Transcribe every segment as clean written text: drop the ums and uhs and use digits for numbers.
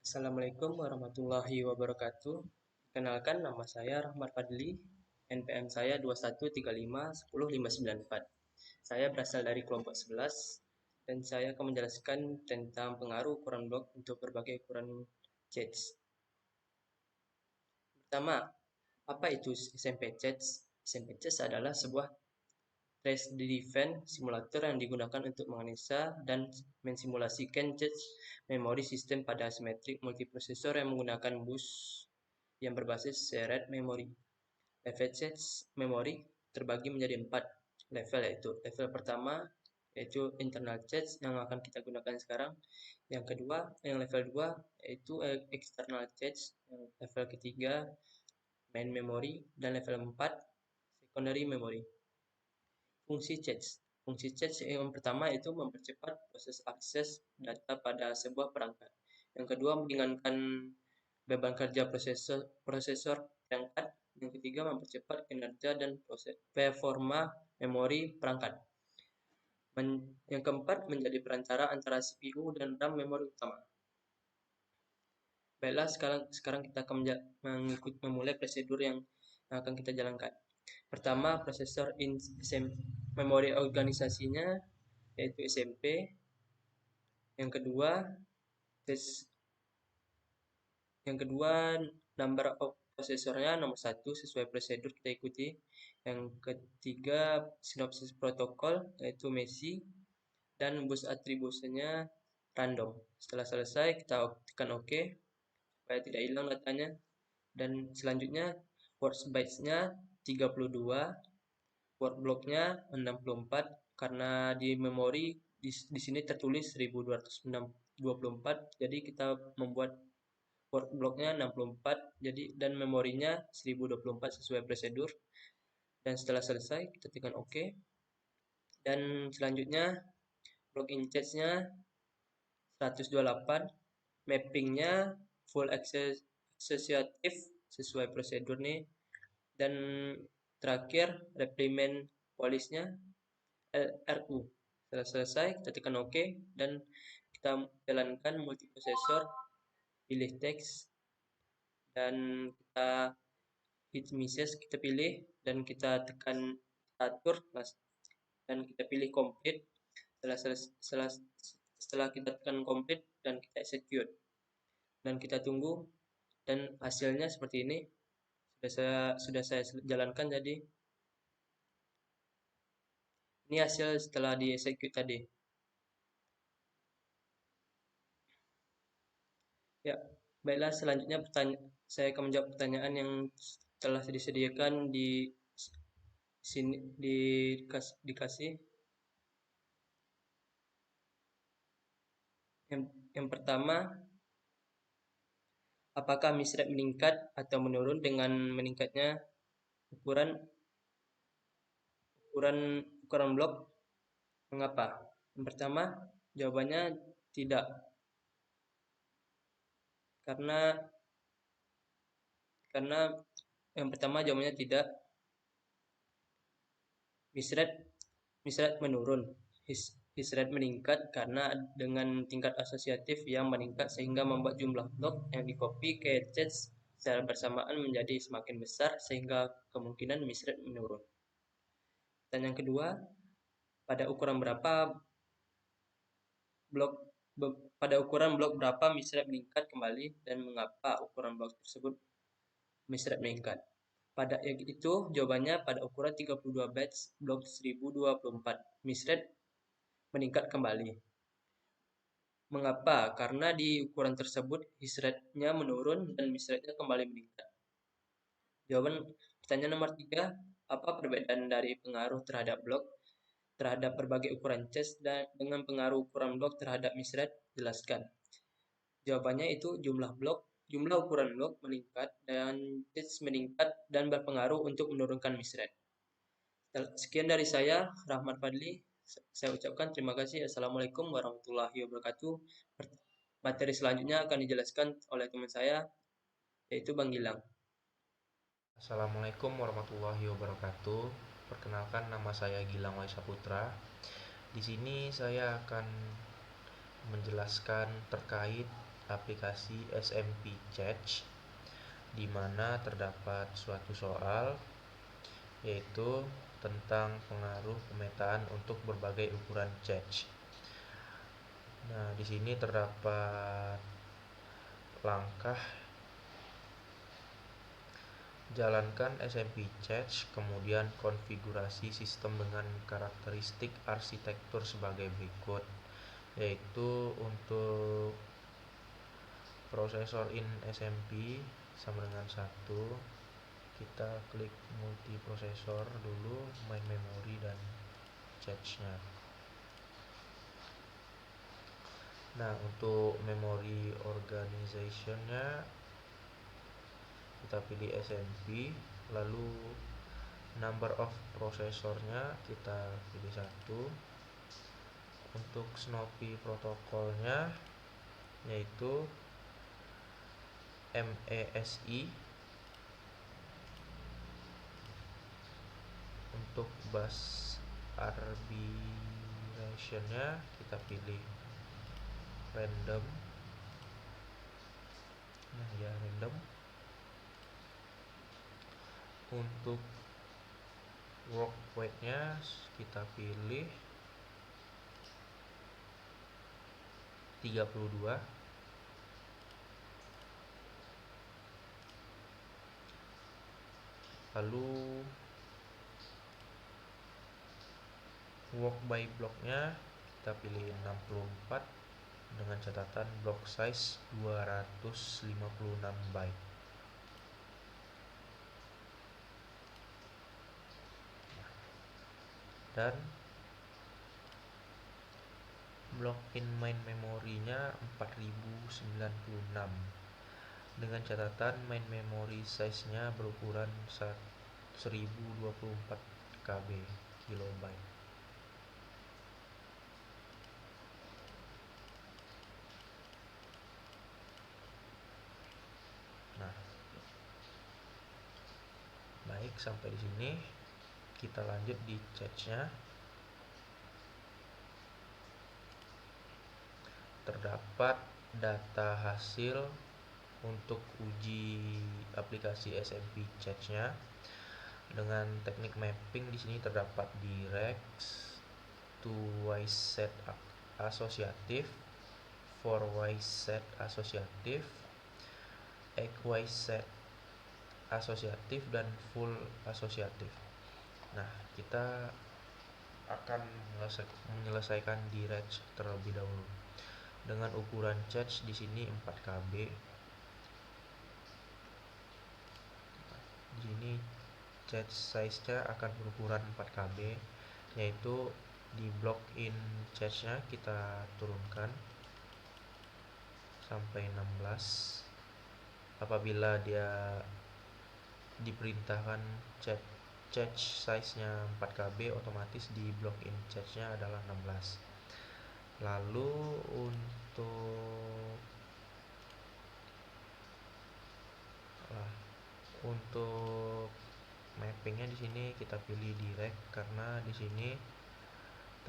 Assalamualaikum warahmatullahi wabarakatuh. Kenalkan nama saya Rahmat Fadli, NPM saya 21351059. Saya berasal dari kelompok 11 dan saya akan menjelaskan tentang pengaruh ukuran blok untuk berbagai ukuran CHEDS. Pertama, apa itu SMP CHEDS? SMP CHEDS adalah sebuah trace-driven simulator yang digunakan untuk menganalisa dan mensimulasikan CHEDS memori sistem pada asimetrik multiprosesor yang menggunakan bus yang berbasis shared memory. Level CHEDS memori terbagi menjadi 4 level, yaitu level pertama yaitu internal CHEDS yang akan kita gunakan sekarang. Yang kedua, yang level 2 yaitu external CHEDS. Yang level ketiga main memory dan level 4 secondary memory. Fungsi CHEDS. Fungsi CHEDS yang pertama itu mempercepat proses akses data pada sebuah perangkat. Yang kedua, meringankan beban kerja prosesor perangkat. Yang ketiga, mempercepat kinerja dan performa memori perangkat. Yang keempat, menjadi perantara antara CPU dan RAM memori utama. Baiklah, sekarang kita akan memulai prosedur yang akan kita jalankan. Pertama, prosesor memori organisasinya yaitu SMP. Yang kedua, Yang kedua, number of prosesornya nomor 1 sesuai prosedur kita ikuti. Yang ketiga, sinopsis protokol yaitu MESI dan bus atribusinya random. Setelah selesai, kita tekan OK supaya tidak hilang datanya. Dan selanjutnya, word bytes-nya 32, word block-nya 64 karena di memori di sini tertulis 1224. Jadi kita membuat word block-nya 64 jadi dan memorinya 1024 sesuai prosedur. Dan setelah selesai kita tekan OK. Dan selanjutnya login charge-nya 128, mapping-nya full associative sesuai prosedur nih. Dan terakhir replement police-nya RU. Setelah selesai kita tekan OK dan kita jalankan multiprosesor, pilih teks dan kita hit misses kita pilih dan kita tekan atur dan kita pilih complete. Setelah kita tekan complete dan kita execute dan kita tunggu, dan hasilnya seperti ini. Sudah saya jalankan. Jadi ini hasil setelah di execute tadi. Ya, baiklah, selanjutnya saya akan menjawab pertanyaan yang telah disediakan di sini dikasih. Yang pertama, apakah misrate meningkat atau menurun dengan meningkatnya ukuran ukuran blok? Mengapa? Yang pertama, jawabannya tidak. Karena yang pertama jawabannya tidak. Misrate menurun. His rate meningkat karena dengan tingkat asosiatif yang meningkat sehingga membuat jumlah blok yang di-copy ke cache secara bersamaan menjadi semakin besar sehingga kemungkinan misrate menurun. Dan yang kedua, pada ukuran blok berapa misrate meningkat kembali dan mengapa ukuran blok tersebut misrate meningkat. Pada itu jawabannya pada ukuran 32 bytes blok 1024 misrate meningkat kembali. Mengapa? Karena di ukuran tersebut his rate-nya menurun dan miss rate-nya kembali meningkat. Jawaban pertanyaan nomor 3, apa perbedaan dari pengaruh terhadap blok terhadap berbagai ukuran chest dan dengan pengaruh ukuran blok terhadap miss rate? Jelaskan. Jawabannya itu jumlah ukuran blok meningkat dan chest meningkat dan berpengaruh untuk menurunkan miss rate. Sekian dari saya, Rahmat Fadli. Saya ucapkan terima kasih. Assalamualaikum warahmatullahi wabarakatuh. Materi selanjutnya akan dijelaskan oleh teman saya, yaitu Bang Gilang. Assalamualaikum warahmatullahi wabarakatuh. Perkenalkan, nama saya Gilang Waisa Putra. Di sini saya akan menjelaskan terkait aplikasi SMP Cache, di mana terdapat suatu soal yaitu tentang pengaruh pemetaan untuk berbagai ukuran cache. Nah, di sini terdapat langkah jalankan SMP Cache, kemudian konfigurasi sistem dengan karakteristik arsitektur sebagai berikut, yaitu untuk prosesor in SMP sama dengan 1, kita klik multiprosesor dulu, main memory dan cache-nya. Nah, untuk memory organization-nya kita pilih SMP, lalu number of prosesornya kita pilih 1. Untuk Snoopy protokolnya yaitu MESI. Untuk bus arbitration-nya kita pilih random. Nah, ya random. Untuk work weight-nya kita pilih 32. Lalu work by block-nya kita pilih 64 dengan catatan block size 256 byte. Dan block in main memory-nya 4096 dengan catatan main memory size-nya berukuran 1024 KB kilobyte. Nah, baik, sampai di sini kita lanjut di cache-nya. Terdapat data hasil untuk uji aplikasi SMP Cache-nya dengan teknik mapping. Di sini terdapat direct, two-way set asosiatif, four-way set asosiatif, eight-way set asosiatif, dan full asosiatif. Nah, kita akan menyelesaikan direct terlebih dahulu dengan ukuran cache di sini 4 KB. Di sini cache size-nya akan berukuran 4 KB, yaitu di block in cache-nya kita turunkan sampai 16. Apabila dia diperintahkan cache size-nya 4 KB, otomatis di block in cache-nya adalah 16. Lalu untuk mappingnya di sini kita pilih direct karena di sini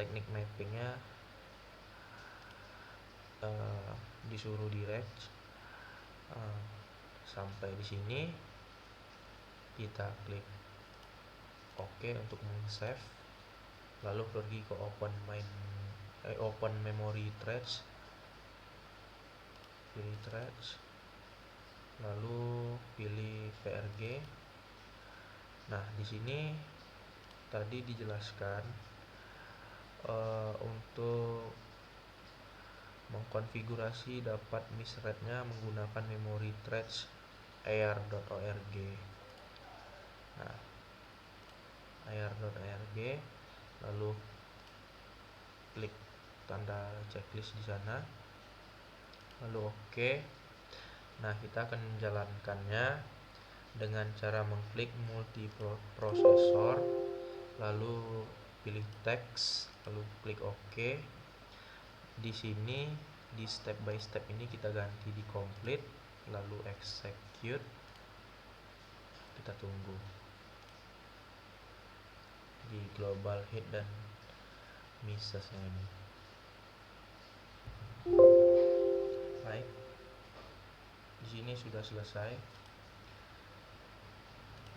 teknik mappingnya disuruh direct. Sampai di sini kita klik OK untuk save, lalu pergi ke open memory threads, pilih threads, lalu pilih PRG. Nah, di sini tadi dijelaskan untuk mengkonfigurasi dapat misread-nya menggunakan memory threads AR.org. Nah, AR.org, lalu klik tanda checklist di sana, lalu OK. Nah, kita akan menjalankannya dengan cara mengklik multiprosesor, lalu pilih teks, lalu klik OK. Di sini di step by step ini kita ganti di complete, lalu execute. Kita tunggu di global head dan misesnya ini. Baik, sudah selesai.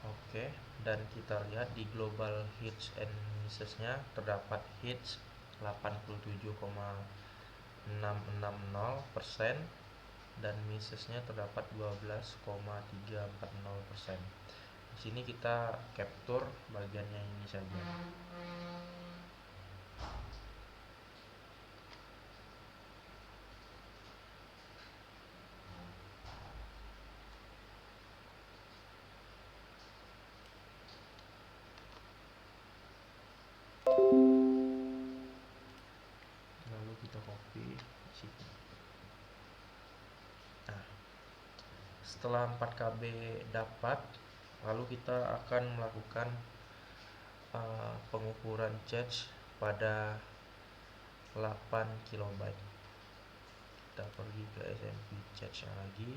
Oke, dan kita lihat di global hits and misses-nya terdapat hits 87,660% dan misses-nya terdapat 12,340%. Di sini kita capture bagiannya ini saja. Lalu kita copy di sini. Nah, setelah 4KB dapat, lalu kita akan melakukan pengukuran cache pada 8 KB. Kita pergi ke SMP cache lagi.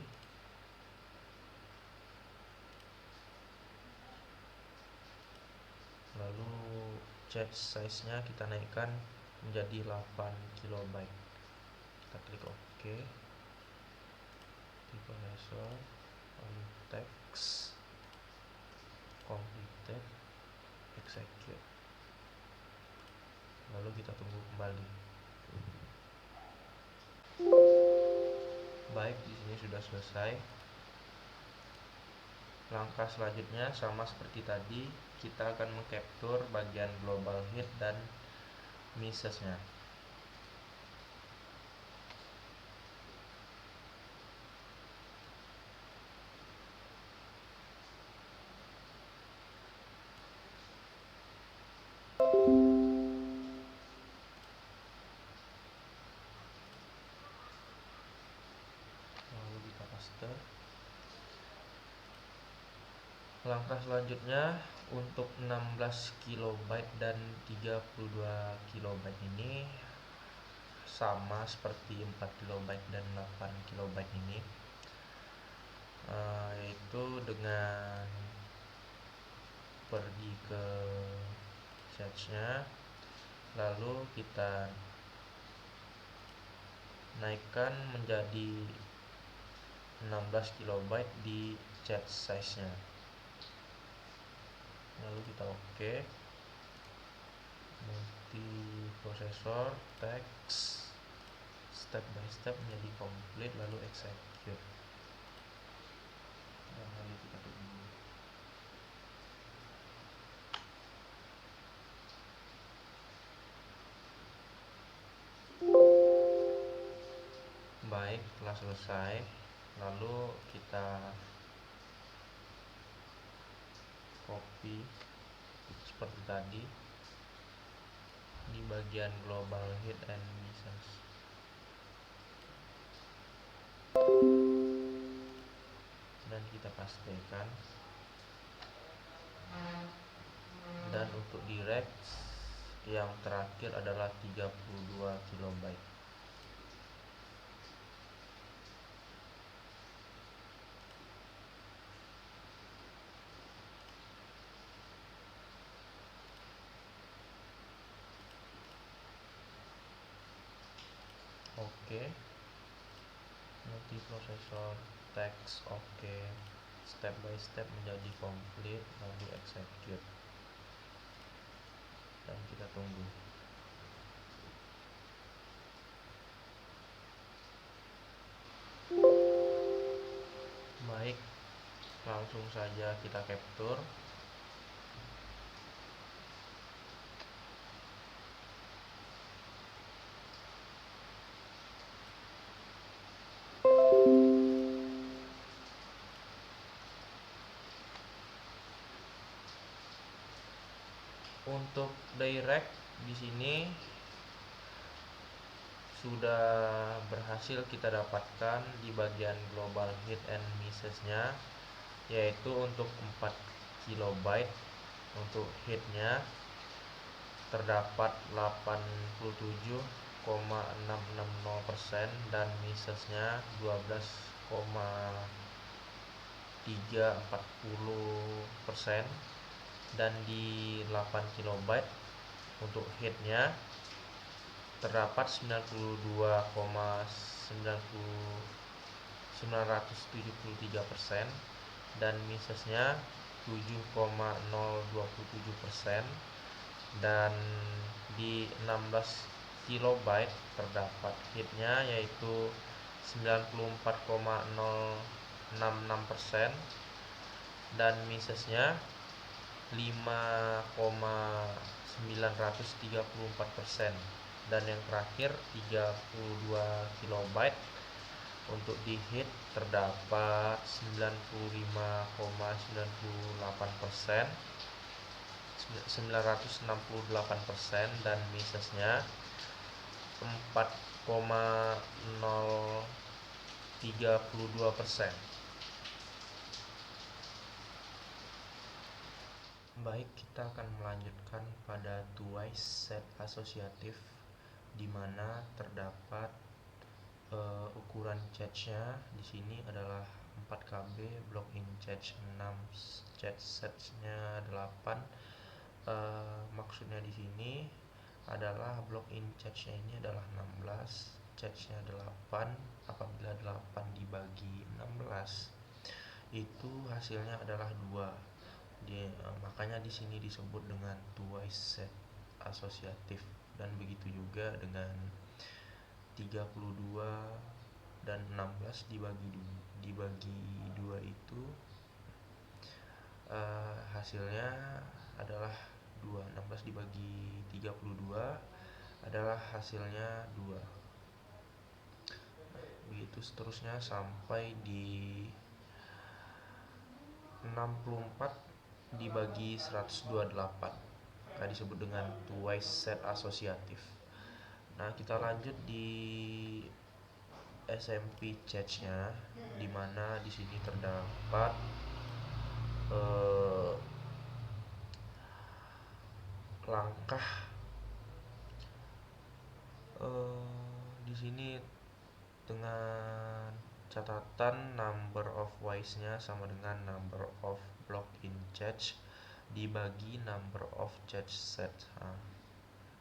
Lalu cache size-nya kita naikkan menjadi 8 KB. Kita klik OK. Di processor, lalu text, completed, execute. Lalu kita tunggu kembali. Baik, di sini sudah selesai. Langkah selanjutnya sama seperti tadi, kita akan mengcapture bagian global hit dan misses-nya. Lalu kita paste. Langkah selanjutnya untuk 16 KB dan 32 KB ini sama seperti 4 KB dan 8 KB ini, yaitu dengan pergi ke cache-nya, lalu kita naikkan menjadi 16 KB di cache size-nya. Lalu kita OK. Multiprosesor, text, step by step menjadi complete, lalu execute. Dan lalu kita tunggu. Baik, telah selesai. Lalu kita copy seperti tadi di bagian global hit and misses. Dan kita pastekan. Dan untuk direct yang terakhir adalah 32 KB. Oke. Multiprosesor, text oke. Step by step menjadi complete, lalu execute. Dan kita tunggu. Baik, langsung saja kita capture. Untuk direct di sini sudah berhasil kita dapatkan di bagian global hit and misses-nya, yaitu untuk 4 KB untuk hitnya terdapat 87,660% dan misses-nya 12,340%. Dan di 8 KB untuk hitnya terdapat 92,90% 973%, dan misesnya 7,027%, dan di 16 kilobyte terdapat hitnya yaitu 94,066%, dan misesnya 5,934%, dan yang terakhir 32 kilobyte untuk di hit terdapat 95,98%, 968%, dan misesnya 4,032%. Baik, kita akan melanjutkan pada twice set asosiatif, di mana terdapat ukuran cache-nya di sini adalah 4 KB, block in cache 6, cache set-nya 8. Maksudnya di sini adalah block in cache-nya ini adalah 16, cache-nya 8. Apabila 8 dibagi 16 itu hasilnya adalah 2. Makanya di sini disebut dengan twice set asosiatif, dan begitu juga dengan 32 dan 16 dibagi 2 itu hasilnya adalah 2. 16 dibagi 32 adalah hasilnya 2. Begitu seterusnya sampai di 64 dibagi 128, nah disebut dengan twice set asosiatif. Nah, kita lanjut di SMP cache-nya, di mana di sini terdapat langkah di sini dengan catatan number of wise-nya sama dengan number of block in cache dibagi number of cache set. Nah,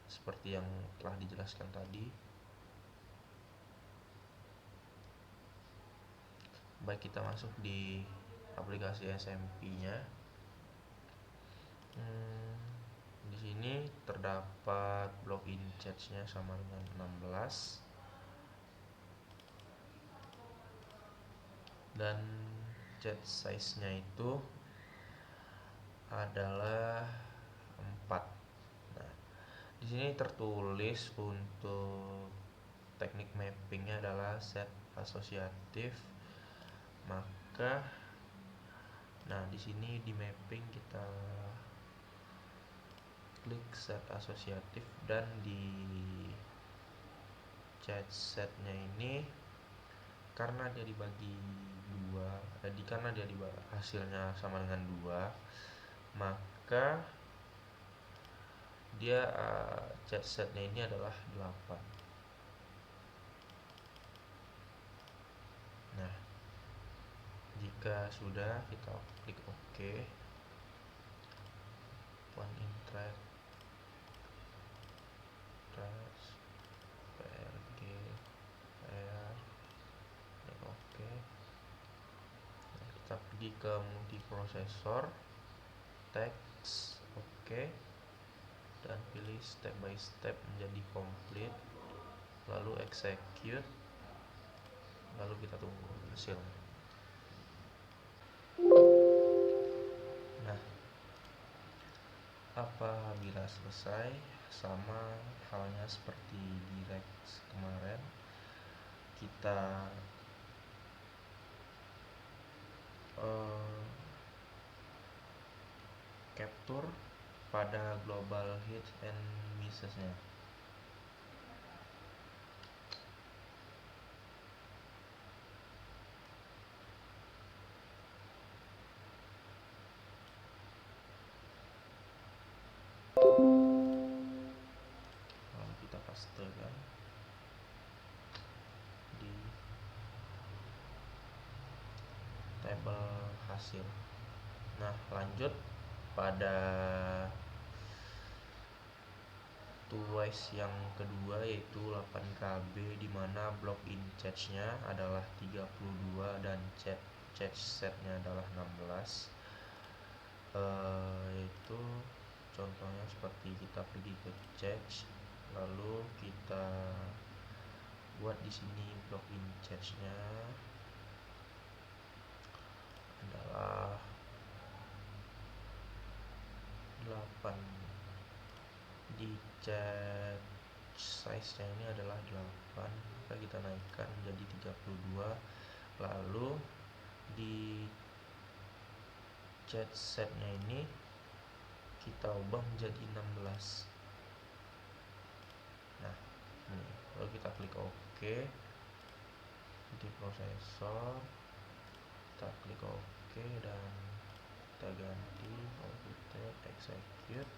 seperti yang telah dijelaskan tadi. Baik, kita masuk di aplikasi SMP-nya. Di sini terdapat block in cache-nya sama dengan 16, dan cache size-nya itu adalah 4. Nah, di sini tertulis untuk teknik mappingnya adalah set asosiatif. Maka di sini di mapping kita klik set asosiatif, dan di cache setnya ini karena dia dibagi 2, karena dia hasilnya sama dengan 2, maka dia cache setnya ini adalah 8. Nah, jika sudah, kita klik OK. One in track PRG PR, klik OK. Nah, kita pergi ke multiprosesor, teks OK, dan pilih step by step menjadi complete, lalu execute, lalu kita tunggu hasil. Nah, apabila selesai, sama halnya seperti di Rex kemarin, kita capture pada global hit and misses-nya. Lalu kita pastekan di tabel hasil. Nah, lanjut pada Twice yang kedua yaitu 8KB, di mana block in charge-nya adalah 32 dan charge set-nya adalah 16. Yaitu contohnya seperti kita pergi ke charge, lalu kita buat di sini block in charge-nya adalah 8, di charge size-nya ini adalah 8, maka kita naikkan menjadi 32, lalu di charge set-nya ini kita ubah menjadi 16. Nah, ini lalu kita klik OK di prosesor, kita klik OK dan kita ganti computer execute,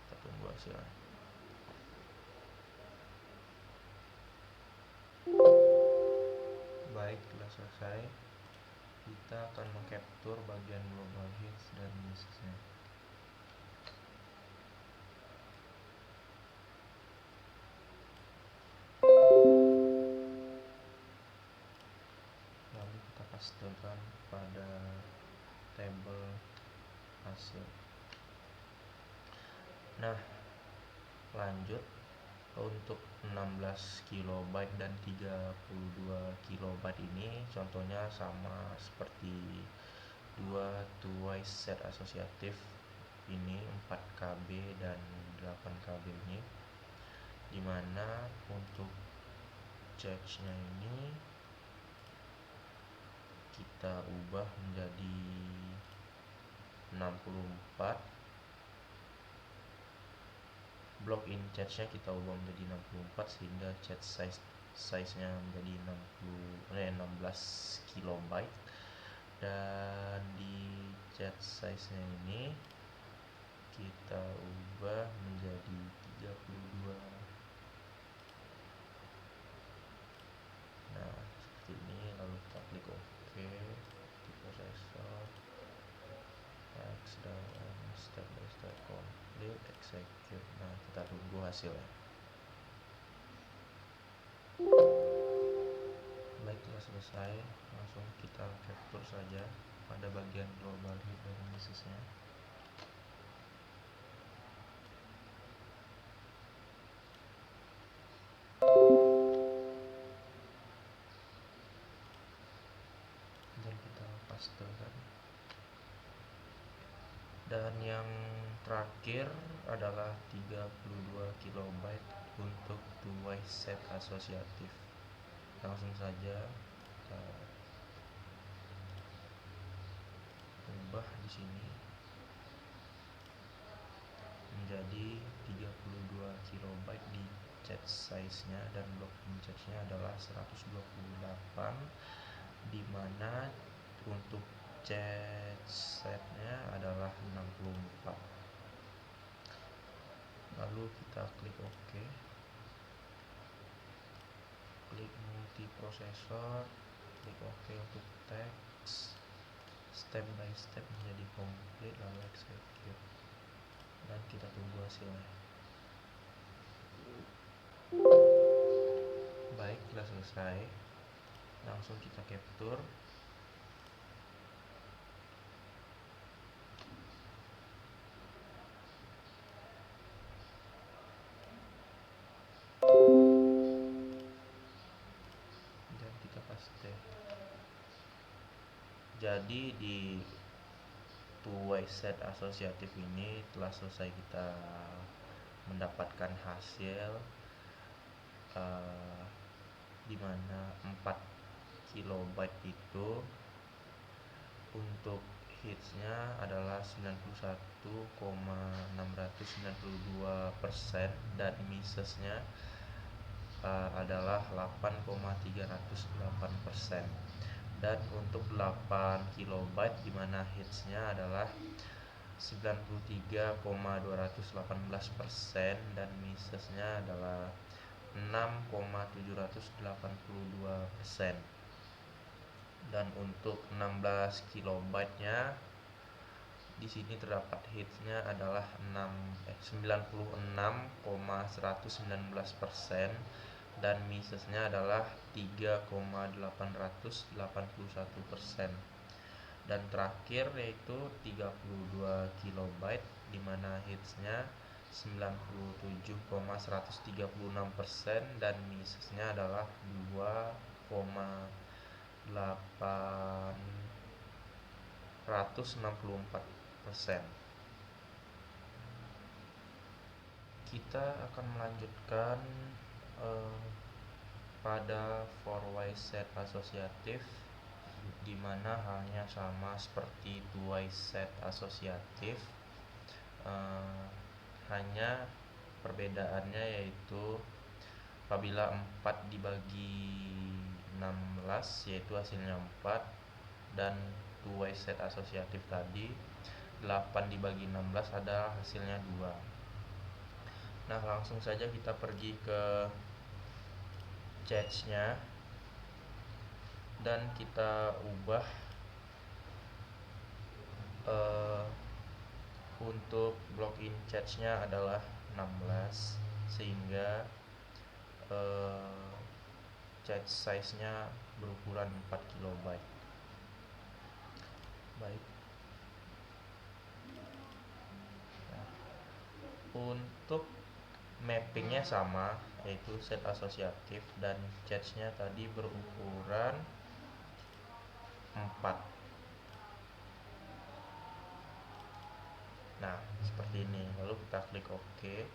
kita tunggu hasilnya. Baik, telah selesai. Kita akan mengcapture bagian global hits dan missnya. Lalu kita pastekan pada tabel hasil. Nah, lanjut untuk 16 KB dan 32 KB ini contohnya sama seperti dua twice set asosiatif ini, 4KB dan 8KB ini, dimana untuk charge-nya ini kita ubah menjadi 64, block in charge-nya kita ubah menjadi 64 sehingga charge size-nya menjadi 16 KB, dan di charge size-nya ini kita ubah menjadi 32. Nah, seperti ini, lalu kita klik OK di prosesor, next, dan step by step complete, execute. Nah, kita tunggu hasilnya. Baik, telah selesai, langsung kita capture saja pada bagian global hit dan missnya. Dan kita pastekan. Dan yang terakhir adalah 32 KB untuk twice set asosiatif. Langsung saja kita ubah di sini menjadi 32 KB di charge size-nya, dan block in charge-nya adalah 128, di mana untuk charge set-nya adalah 64. Lalu kita klik OK, klik multiprosesor, klik OK untuk teks, step by step menjadi complete, lalu execute, dan kita tunggu hasilnya. Baik, telah selesai, langsung kita capture. Dan kita paste. Jadi di twice set asosiatif ini telah selesai kita mendapatkan hasil di mana 4 KB itu untuk hitsnya adalah 91,692% dan missesnya adalah 8,308%. Dan untuk 8 KB di mana hitsnya adalah 93,218% dan missesnya adalah 6,782%. Dan untuk 16 KB nya Di sini terdapat hitsnya adalah 96,119% dan missesnya adalah 3,881%. Dan terakhir yaitu 32 kilobyte di mana hitsnya 97,136% dan missesnya adalah 2,864%. Kita akan melanjutkan pada for wise set asosiatif, di mana halnya sama seperti twice set asosiatif, hanya perbedaannya yaitu apabila 4 dibagi 16 yaitu hasilnya 4, dan twice set asosiatif tadi 8 dibagi 16 adalah hasilnya 2. Nah, langsung saja kita pergi ke catch-nya dan kita ubah untuk block in catch-nya adalah 16 sehingga catch size-nya berukuran 4 kilobyte. Baik. Nah, untuk mappingnya sama, yaitu set asosiatif dan catch-nya tadi berukuran 4. Nah, seperti ini. Lalu kita klik OK.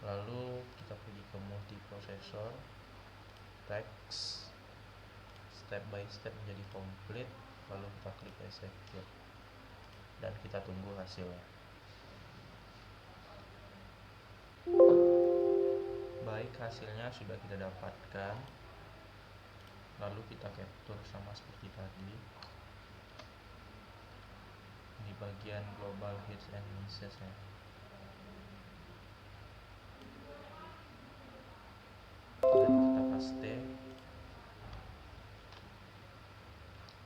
Lalu kita pergi ke multiprosesor, text, step by step menjadi complete, lalu kita klik execute dan kita tunggu hasilnya. Baik, hasilnya sudah kita dapatkan. Lalu kita capture sama seperti tadi di bagian global hits and misses ya. Dan kita paste.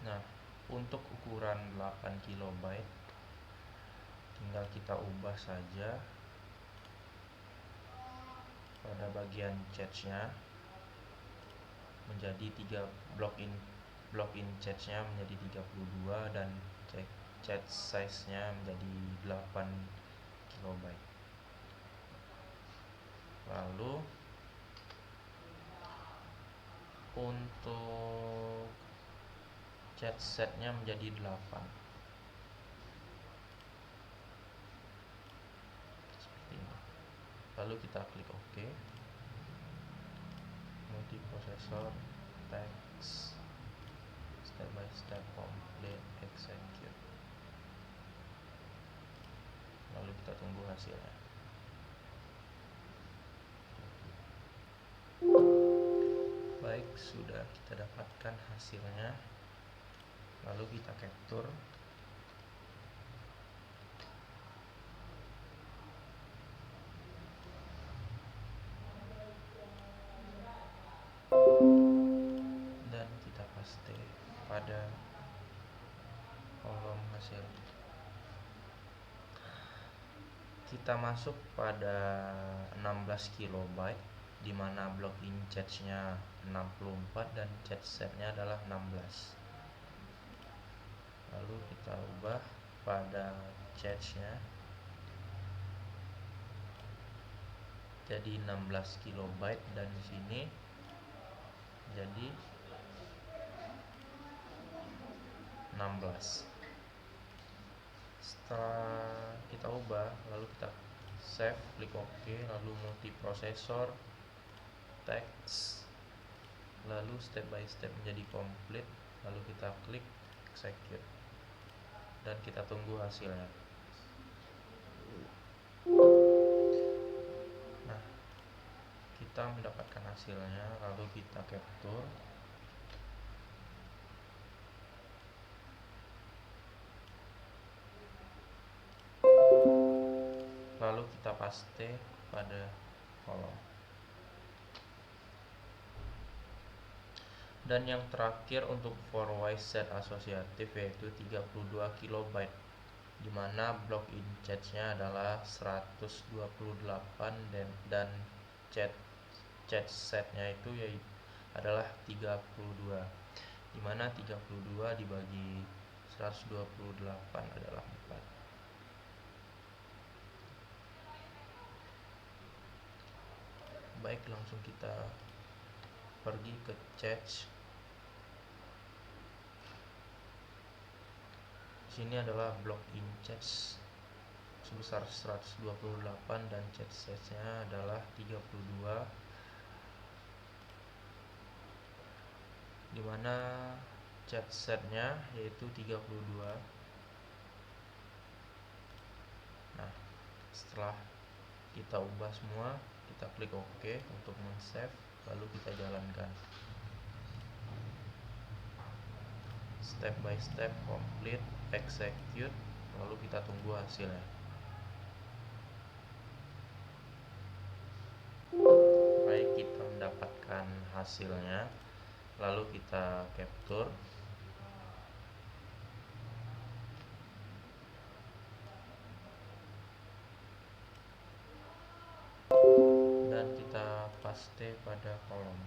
Nah, untuk ukuran 8 kilobyte tinggal kita ubah saja pada bagian catch-nya menjadi 3 block in catch-nya menjadi 32 dan catch size-nya menjadi 8 kilobyte. Lalu untuk catch set-nya menjadi 8. Seperti ini. Lalu kita klik OK. Multiprosesor, text, step by step complete, execute. Lalu kita tunggu hasilnya. Baik, sudah kita dapatkan hasilnya. Lalu kita capture. Dan kita paste pada kolom hasil. Kita masuk pada 16 kilobyte di mana block in catch-nya 64 dan catch set-nya adalah 16. Lalu kita ubah pada catch-nya jadi 16 kilobyte dan di sini jadi 16. Setelah kita ubah, lalu kita save, klik OK, lalu multiprosesor, text, lalu step by step menjadi complete, lalu kita klik execute dan kita tunggu hasilnya. Nah, kita mendapatkan hasilnya, lalu kita capture. Lalu kita paste pada kolom. Dan yang terakhir untuk 4-wise set asosiatif yaitu 32 kilobyte, di mana block in cache-nya adalah 128 dan cache set-nya itu adalah 32, di mana 32 dibagi 128 adalah 4. Baik, langsung kita pergi ke cache. Sini adalah block in cache sebesar 128 dan cache set-nya adalah 32, di mana cache set-nya yaitu 32. Nah, setelah kita ubah semua, kita klik OK untuk men-save, lalu kita jalankan. Step by step, complete, execute, lalu kita tunggu hasilnya. Baik, kita mendapatkan hasilnya, lalu kita capture. Dan kita paste pada kolom.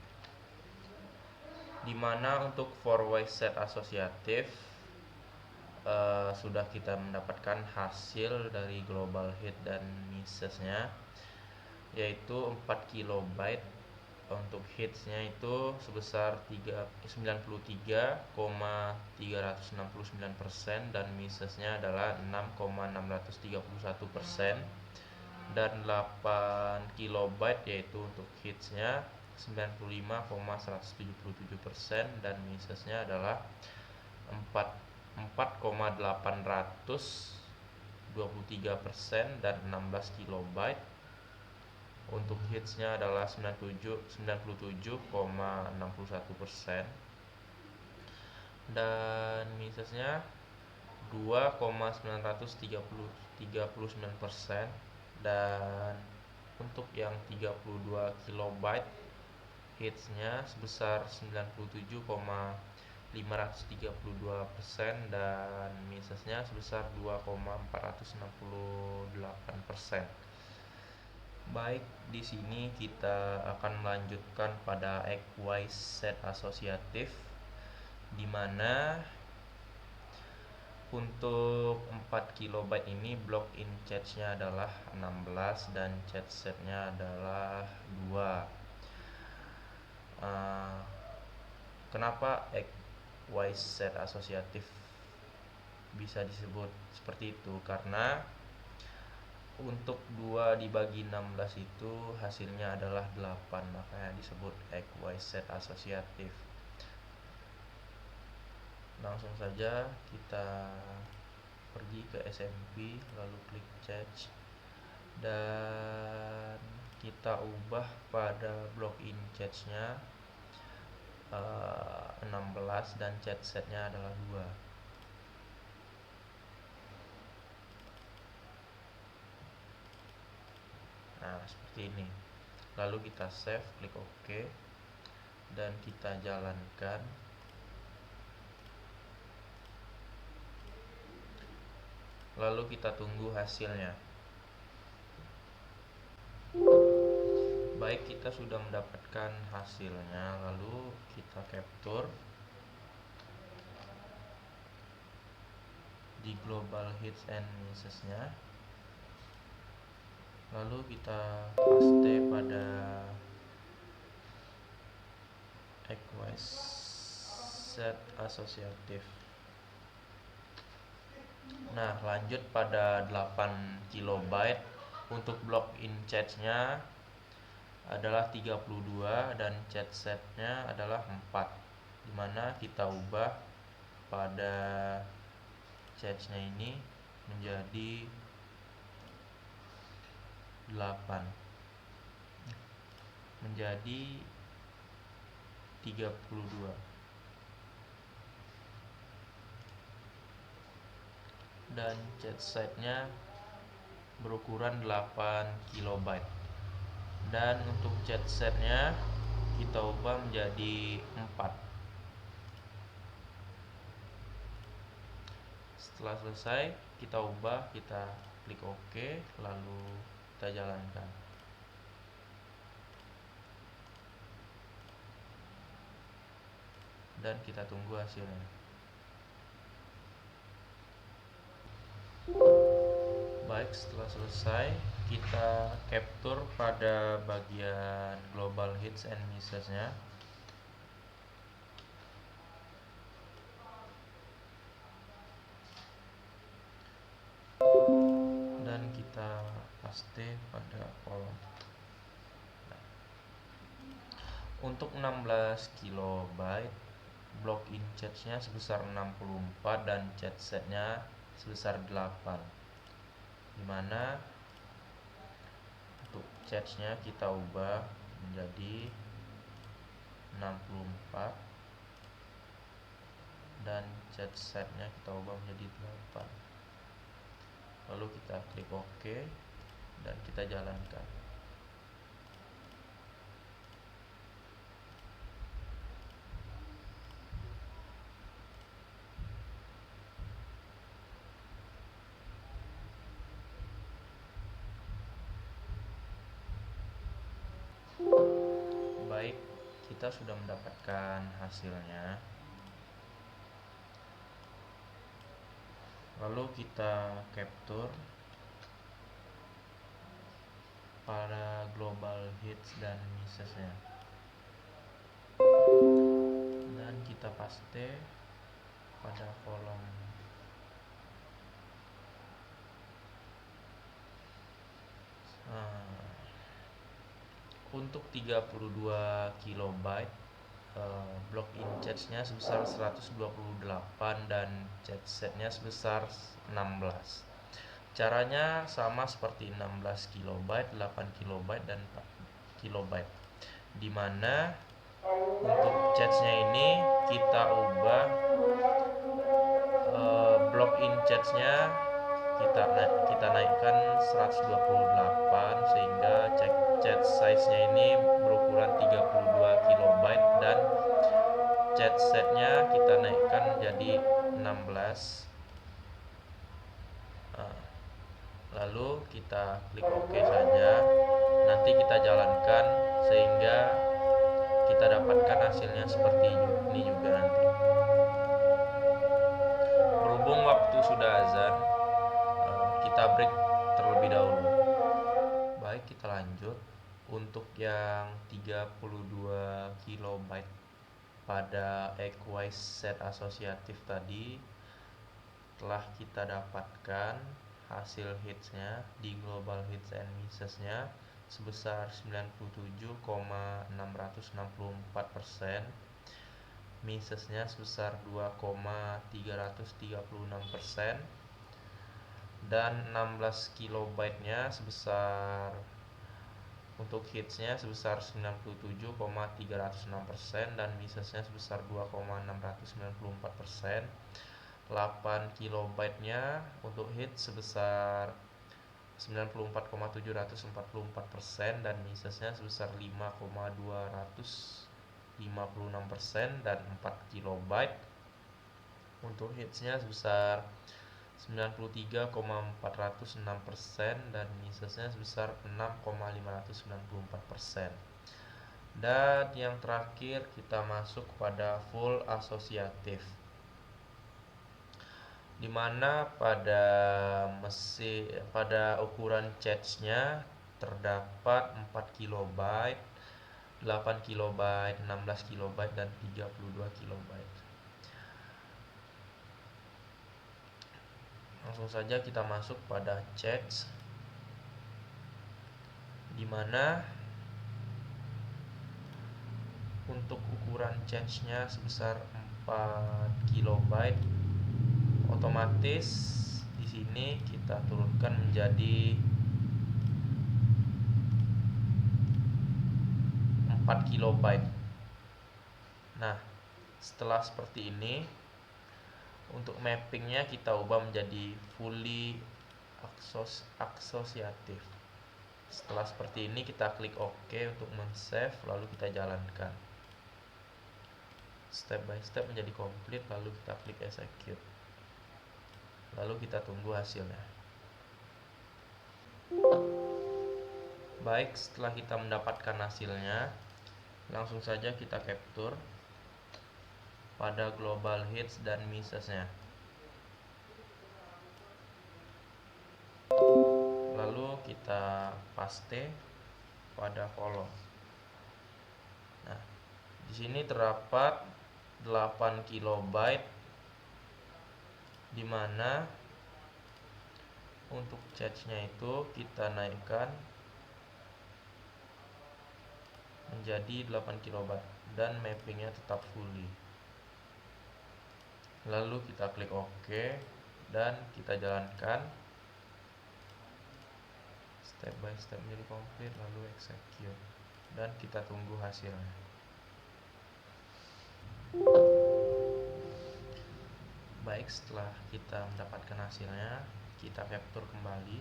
Dimana untuk 4-wise set asosiatif sudah kita mendapatkan hasil dari global hit dan missesnya, yaitu 4 kilobyte. Untuk hitsnya itu sebesar 93,369% dan missesnya adalah 6,631%, dan 8 kilobyte yaitu untuk hitsnya 95,177% dan missesnya adalah 4,823% dan 16 kilobyte. Untuk hitsnya adalah 97,61% dan missesnya 2,939%, dan untuk yang 32 kilobyte hitsnya sebesar 97,532% dan missesnya sebesar 2,468%. Baik, di sini kita akan melanjutkan pada 8-wise set asosiatif, di mana untuk 4 kilobyte ini block in cache-nya adalah 16 dan cache set-nya adalah 2. Kenapa 8-wise set asosiatif bisa disebut seperti itu? Karena untuk 2 dibagi 16 itu hasilnya adalah 8, makanya disebut 8-wise set asosiatif. Langsung saja kita pergi ke SMP, lalu klik cache, dan kita ubah pada block in cache-nya 16 dan cache set-nya adalah 2. Nah, seperti ini. Lalu kita save, klik OK, dan kita jalankan. Lalu kita tunggu hasilnya. Baik, kita sudah mendapatkan hasilnya, lalu kita capture di global hits and misses-nya. Lalu kita paste pada 8-wise set asosiatif. Nah, lanjut pada 8 kilobyte. Untuk block in cache-nya adalah 32 dan cache set-nya adalah 4, dimana kita ubah pada cache-nya ini menjadi 8, menjadi 32, dan cache set-nya berukuran 8 kilobyte. Dan untuk cache set-nya kita ubah menjadi 4, Setelah selesai kita ubah, kita klik OK, lalu kita jalankan. Dan kita tunggu hasilnya. Baik, setelah selesai kita capture pada bagian global hits and misses-nya. Dan kita paste pada kolom. Untuk 16 kilobyte, block in charge-nya sebesar 64 dan chat set-nya sebesar 8. Dimana untuk charge-nya kita ubah menjadi 64 dan chat set-nya kita ubah menjadi 8. Lalu kita klik OK dan kita jalankan. Baik, kita sudah mendapatkan hasilnya. Lalu kita capture pada global hits dan misses-nya. Dan kita paste pada kolom. Untuk 32 kilobyte, block in charge-nya sebesar 128 dan chat set-nya sebesar 16. Caranya sama seperti 16 kilobyte, 8 kilobyte dan 4 kilobyte. Dimana untuk charge-nya ini kita ubah block in charge-nya kita naikkan 128 sehingga chat size-nya ini berukuran 32 kilobyte dan chat set-nya kita naikkan menjadi 16. Lalu kita klik OK saja. Nanti kita jalankan sehingga kita dapatkan hasilnya seperti ini juga nanti. Berhubung waktu sudah azan, kita break terlebih dahulu. Baik, kita lanjut. Untuk yang 32 kilobyte pada Equwise set asosiatif tadi telah kita dapatkan hasil hitsnya di global hits and misses-nya sebesar 97,664%, misses-nya sebesar 2,336%, dan 16 kilobyte-nya sebesar untuk hitsnya sebesar 97,306% dan misses-nya sebesar 2,694%. 8 kilobyte-nya untuk hits sebesar 94,744% dan misses-nya sebesar 5,256% dan 4 kilobyte untuk hitsnya sebesar 93,406% dan misses-nya sebesar 6,594%. Dan yang terakhir kita masuk pada full asosiatif, dimana pada ukuran charge-nya terdapat 4 kilobyte, 8 kilobyte, 16 kilobyte dan 32 kilobyte. Langsung saja kita masuk pada charge, dimana untuk ukuran charge-nya sebesar 4 kilobyte, otomatis di sini kita turunkan menjadi 4 kilobyte. Nah, setelah seperti ini, untuk mappingnya kita ubah menjadi fully asosiatif. Setelah seperti ini kita klik OK untuk men-save, lalu kita jalankan. Step by step menjadi komplit, lalu kita klik execute. lalu kita tunggu hasilnya. Baik, setelah kita mendapatkan hasilnya, langsung saja kita capture pada global hits dan missesnya. Lalu kita paste pada kolom. Nah, di sini terdapat 8 kilobyte, di mana untuk cache-nya itu kita naikkan menjadi 8 kilobyte dan mappingnya tetap fully. Lalu kita klik OK dan kita jalankan step by step menjadi komplit, lalu execute dan kita tunggu hasilnya. Baik, setelah kita mendapatkan hasilnya, kita capture kembali.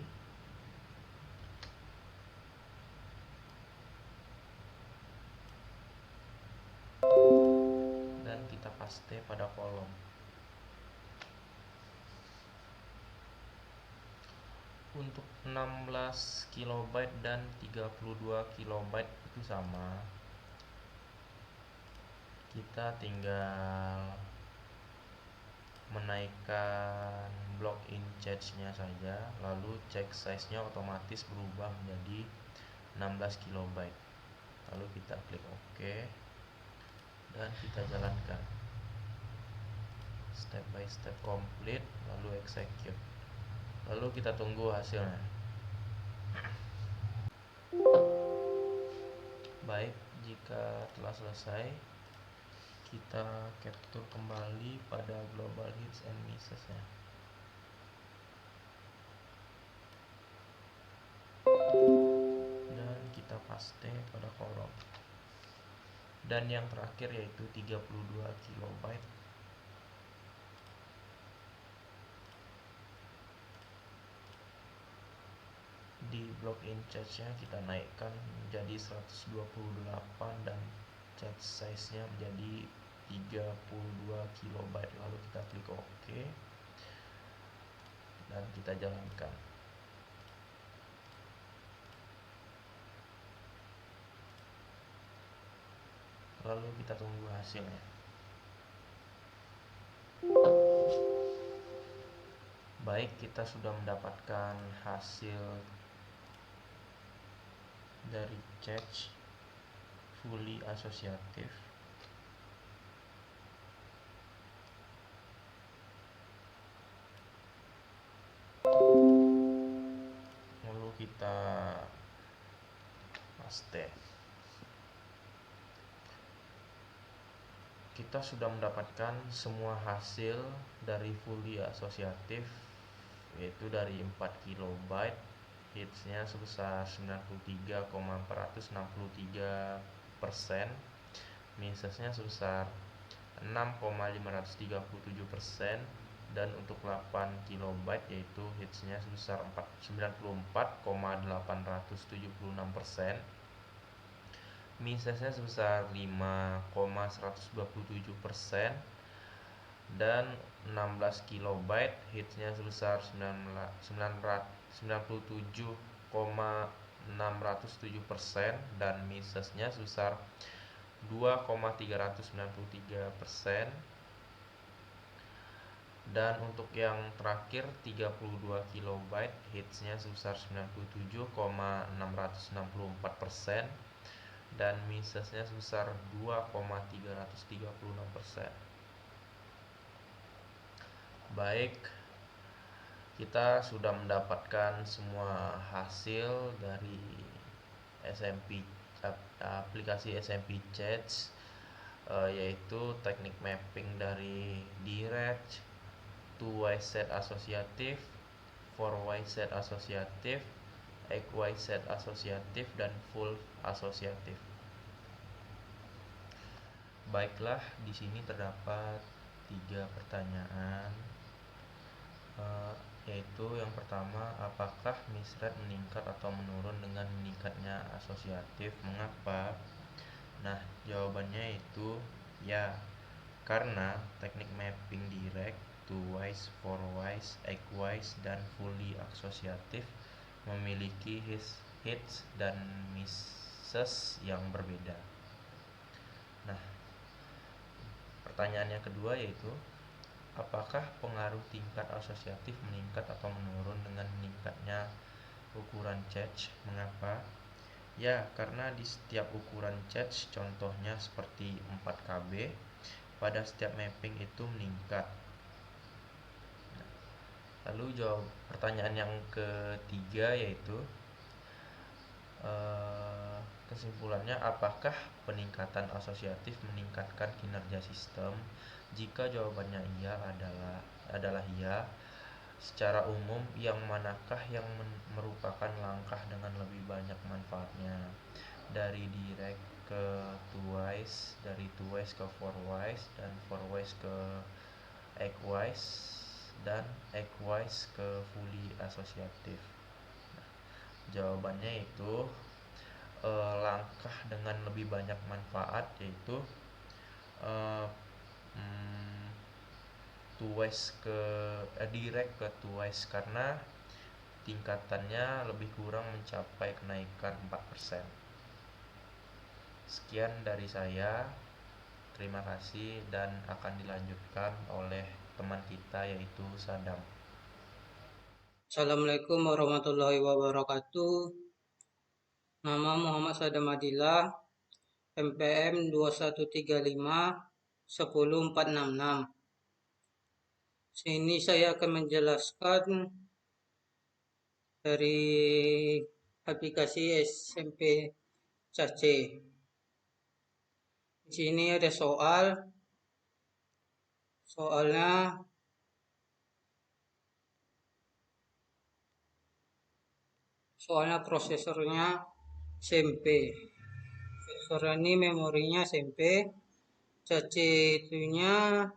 Dan kita paste pada kolom. Untuk 16 kilobyte dan 32 kilobyte itu sama. Kita tinggal menaikkan block in cache-nya saja, lalu cek size-nya otomatis berubah menjadi 16 kilobyte. Lalu kita klik OK dan kita jalankan step by step complete, lalu execute. Lalu kita tunggu hasilnya. Baik, jika telah selesai, kita capture kembali pada global hits and misses-nya. Dan kita paste pada kolom. Dan yang terakhir yaitu 32 kilobyte. Di block in cache-nya kita naikkan menjadi 128 dan cache size-nya menjadi 32 kilobyte. Lalu kita klik OK dan kita jalankan. Lalu kita tunggu hasilnya. Baik, kita sudah mendapatkan hasil dari cache fully associative. Lalu kita paste. Kita sudah mendapatkan semua hasil dari fully associative, yaitu dari 4 kilobyte, hitsnya sebesar 93,463%, missesnya sebesar 6,537%, dan untuk 8 kilobyte yaitu hitsnya sebesar 94,876%, missesnya sebesar 5,127%, dan 16 kilobyte hitsnya sebesar 97,607%, dan missesnya sebesar 2,393%. Dan untuk yang terakhir 32 kilobyte hitsnya sebesar 97,664%, dan missesnya sebesar 2,336%. Baik, kita sudah mendapatkan semua hasil dari aplikasi SMP Cache, yaitu teknik mapping dari direct, 2-way set associative, 4-way set associative, 8-way set associative, dan full associative. Baiklah, di sini terdapat 3 pertanyaan, yaitu yang pertama, apakah misrate meningkat atau menurun dengan meningkatnya asosiatif? Mengapa? Nah, jawabannya itu ya, karena teknik mapping direct two-wise, four-wise, eight-wise, dan fully asosiatif memiliki hits dan misses yang berbeda. Nah, pertanyaan yang kedua yaitu, apakah pengaruh tingkat asosiatif meningkat atau menurun dengan meningkatnya ukuran Church? Mengapa? Ya, karena di setiap ukuran Church, contohnya seperti 4KB, pada setiap mapping itu meningkat. Lalu jawab pertanyaan yang ketiga yaitu, kesimpulannya, apakah peningkatan asosiatif meningkatkan kinerja sistem? Jika jawabannya iya adalah iya. Secara umum, yang manakah yang merupakan langkah dengan lebih banyak manfaatnya? Dari direct ke two-wise, dari two-wise ke four-wise, dan four-wise ke eight-wise, dan eight-wise ke fully asosiatif. Jawabannya itu langkah dengan lebih banyak manfaat, yaitu two-wise ke direct ke two-wise, karena tingkatannya lebih kurang mencapai kenaikan 4%. Sekian dari saya, terima kasih, dan akan dilanjutkan oleh teman kita yaitu Sadam. Assalamualaikum warahmatullahi wabarakatuh. Nama Muhammad Sadam Adillah, MPM 2135 10466. Sini saya akan menjelaskan dari aplikasi SMP Cace. Di sini ada soalnya prosesornya SMP. Prosesor ini memorinya SMP. Cace itunya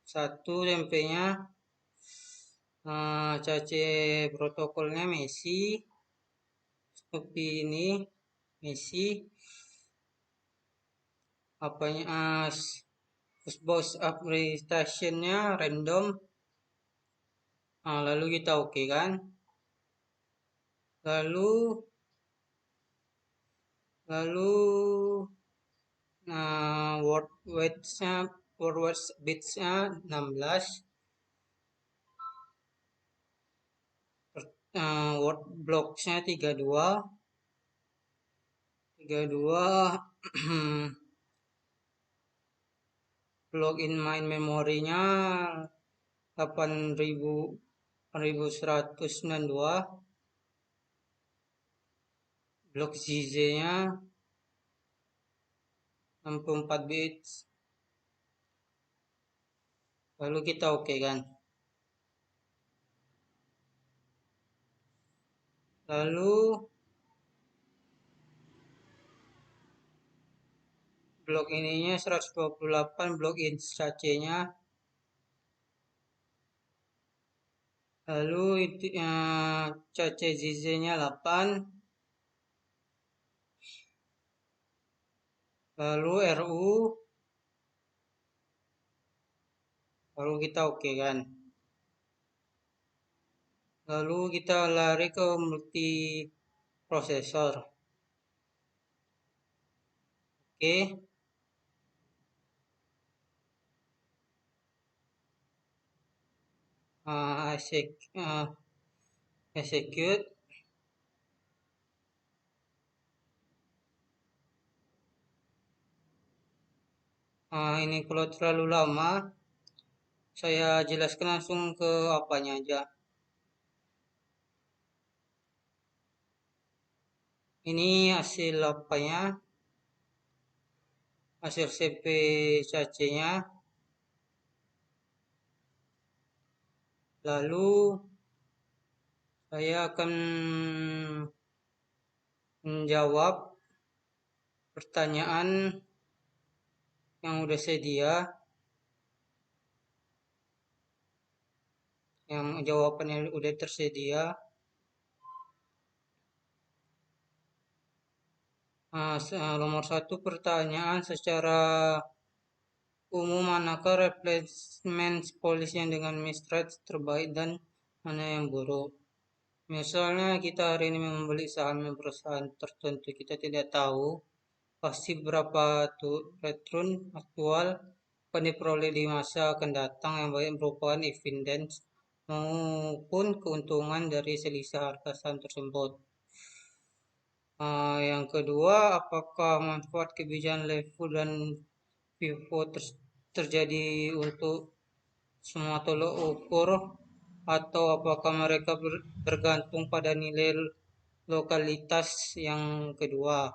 1 SMP-nya. Cace protokolnya Messi. Seperti ini Messi. Bus application-nya random. Lalu kita oke kan. Lalu word bits-nya 16. Word blocks-nya 32. Block in main memorinya 8192. Blok ZZ-nya 64 bits. Lalu kita oke kan. Lalu blok ininya 128 blok in Cace-nya. Lalu Cace ZZ-nya 8. Lalu RU. Lalu kita oke kan. Lalu kita lari ke multiprosesor. Oke. Execute. Ini kalau terlalu lama, saya jelaskan langsung ke apanya aja. Ini hasil apanya? Hasil CP Cace-nya. Lalu saya akan menjawab pertanyaan yang udah sedia, yang jawabannya udah tersedia. Nomor 1 pertanyaan, secara umum manakah replacement policy yang dengan mistrust terbaik dan mana yang buruk. Misalnya kita hari ini membeli saham perusahaan tertentu, kita tidak tahu pasti berapa tuh return aktual akan diperoleh di masa akan datang yang baik merupakan evidence maupun keuntungan dari selisih harga saham tersebut. Yang kedua, apakah manfaat kebijakan LIFO dan FIFO terjadi untuk semua tolok ukur atau apakah mereka bergantung pada nilai lokalitas yang kedua?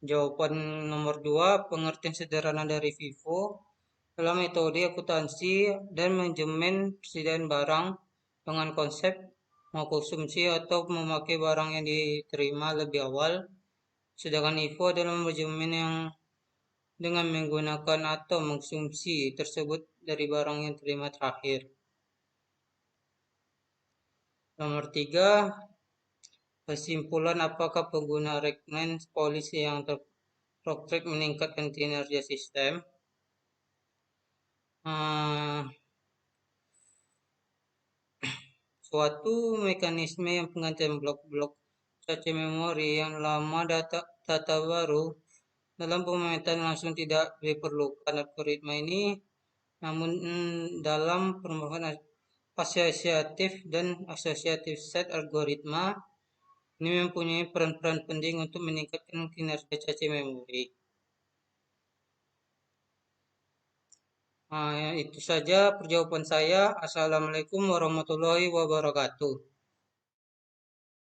Jawaban nomor 2, pengertian sederhana dari FIFO dalam metode akuntansi dan manajemen persediaan barang dengan konsep mau konsumsi atau memakai barang yang diterima lebih awal. Sedangkan IFO adalah manajemen yang dengan menggunakan atau mengkonsumsi tersebut dari barang yang terima terakhir. Nomor 3, kesimpulan apakah pengguna replacement policy yang terprogres meningkatkan kinerja sistem. Suatu mekanisme yang penggantian blok-blok cache memori yang lama data baru dalam pemetaan langsung tidak diperlukan algoritma ini, namun dalam permohonan asosiatif dan asosiatif set algoritma ini mempunyai peran-peran penting untuk meningkatkan kinerja cache memori. Itu saja perjawaban saya. Assalamualaikum warahmatullahi wabarakatuh.